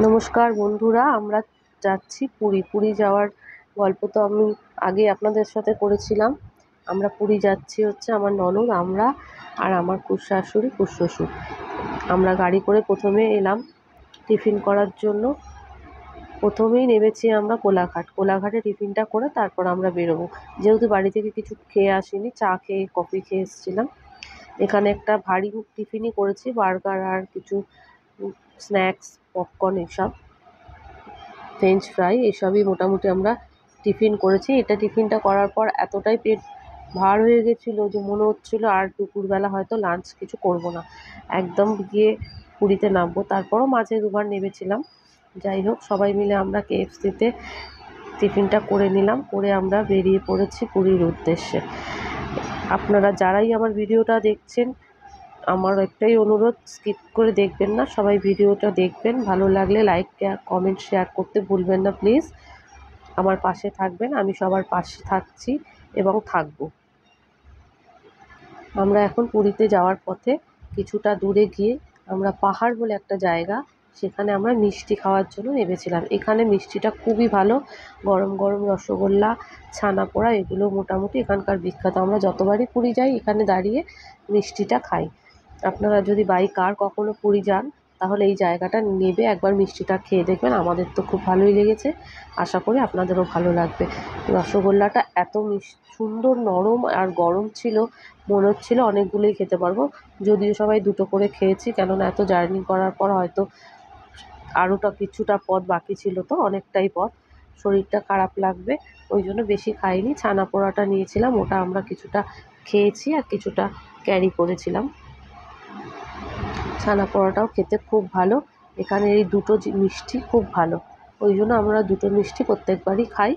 নমস্কার বন্ধুরা, আমরা যাচ্ছি পুরী যাওয়ার গল্প তো আমি আগে আপনাদের সাথে করেছিলাম। আমরা পুরী যাচ্ছি হচ্ছে আমার ননদ, আমরা আর আমার শাশুড়ি শ্বশুর। আমরা গাড়ি করে প্রথমে এলাম টিফিন করার জন্য। প্রথমেই নেমেছি আমরা কোলাঘাটে টিফিনটা করে তারপর আমরা বেরোবো, যেহেতু বাড়ি থেকে কিছু খেয়ে আসিনি, চা খেয়ে কফি খেয়ে এসেছিলাম। এখানে একটা ভারী টিফিনই করেছি, বার্গার আর কিছু স্ন্যাক্স, পপকর্ন, এসব ফ্রেঞ্চ ফ্রাই, এসবই মোটামুটি আমরা টিফিন করেছি। টিফিনটা করার পর এতটাই পেট ভার হয়ে গেছিলো যে মনে হচ্ছিলো আর দুপুরবেলা হয়তো লাঞ্চ কিছু করব না, একদম গিয়ে পুরীতে নামবো। তারপরও মাঝে দুবার নেমেছিলাম। যাই হোক, সবাই মিলে আমরা KFCতে টিফিনটা করে নিলাম, করে আমরা বেরিয়ে পড়েছি পুরীর উদ্দেশ্যে। আপনারা যারাই আমার ভিডিওটা দেখছেন, আমার একটাই অনুরোধ, স্কিপ করে দেখবেন না, সবাই ভিডিওটা দেখবেন। ভালো লাগলে লাইক, কমেন্ট, শেয়ার করতে ভুলবেন না প্লিজ। আমার পাশে থাকবেন, আমি সবার পাশে থাকছি এবং থাকব। আমরা এখন পুরীতে যাওয়ার পথে কিছুটা দূরে গিয়ে আমরা পাহাড় বলে একটা জায়গা, সেখানে আমরা মিষ্টি খাওয়ার জন্য নেমেছিলাম। এখানে মিষ্টিটা খুবই ভালো, গরম গরম রসগোল্লা, ছানা পোড়া, এগুলো মোটামুটি এখানকার বিখ্যাত। আমরা যতবারই পুরী যাই এখানে দাঁড়িয়ে মিষ্টিটা খাই। আপনারা যদি বাই কার কখনো পুরী যান তাহলে এই জায়গাটা নেবে একবার মিষ্টিটা খেয়ে দেখবেন। আমাদের তো খুব ভালোই লেগেছে, আশা করি আপনাদেরও ভালো লাগবে। রসগোল্লাটা এত সুন্দর নরম আর গরম ছিল, মনে হচ্ছিলো অনেকগুলোই খেতে পারবো। যদিও সবাই দুটো করে খেয়েছি, কেননা এত জার্নি করার পর হয়তো আরোটা কিছুটা পথ বাকি ছিল, তো অনেকটাই পথ, শরীরটা খারাপ লাগবে, ওই জন্য বেশি খাইনি। ছানা পোড়াটা নিয়েছিলাম, ওটা আমরা কিছুটা খেয়েছি আর কিছুটা ক্যারি করেছিলাম। ছানা পোড়াটাও খেতে খুব ভালো। এখানে এই দুটো মিষ্টি খুব ভালো, ওই জন্য আমরা দুটো মিষ্টি প্রত্যেকবারই খাই।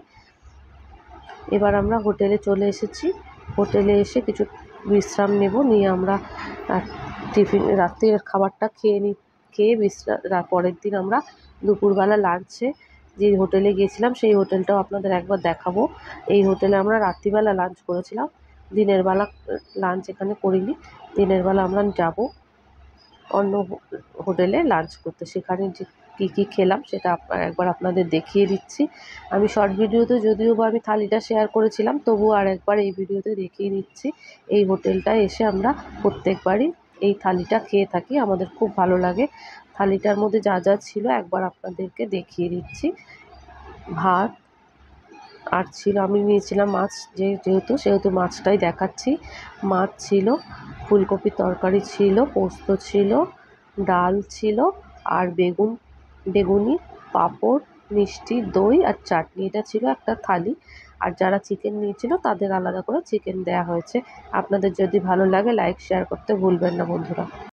এবার আমরা হোটেলে চলে এসেছি। হোটেলে এসে কিছু বিশ্রাম নেব, নিয়ে আমরা রাত্রের খাবারটা খেয়ে পরের দিন আমরা দুপুরবেলা লাঞ্চে যে হোটেলে গিয়েছিলাম সেই হোটেলটাও আপনাদের একবার দেখাবো। এই হোটেলে আমরা রাত্রিবেলা লাঞ্চ করেছিলাম, দিনের বেলা লাঞ্চ এখানে করিনি। দিনের বেলা আমরা যাব অন্য হোটেলে লাঞ্চ করতে, সেখানে যে কী খেলাম সেটা একবার আপনাদের দেখিয়ে দিচ্ছি। আমি শর্ট ভিডিওতে যদিও বা আমি থালিটা শেয়ার করেছিলাম, তবুও আর একবার এই ভিডিওতে দেখিয়ে দিচ্ছি। এই হোটেলটায় এসে আমরা প্রত্যেকবারই এই থালিটা খেয়ে থাকি, আমাদের খুব ভালো লাগে। থালিটার মধ্যে যা যা ছিল একবার আপনাদেরকে দেখিয়ে দিচ্ছি। ভাত আর ছিল, আমি নিয়েছিলাম মাছ, সেহেতু মাছটাই দেখাচ্ছি। মাছ ছিল, ফুলকপির তরকারি ছিল, পোস্ত ছিল, ডাল ছিল, আর বেগুনি, পাঁপড়, মিষ্টি, দই আর চাটনি, এটা ছিল একটা থালি। আর যারা চিকেন নিয়েছিল তাদের আলাদা করে চিকেন দেওয়া হয়েছে। আপনাদের যদি ভালো লাগে লাইক শেয়ার করতে ভুলবেন না বন্ধুরা।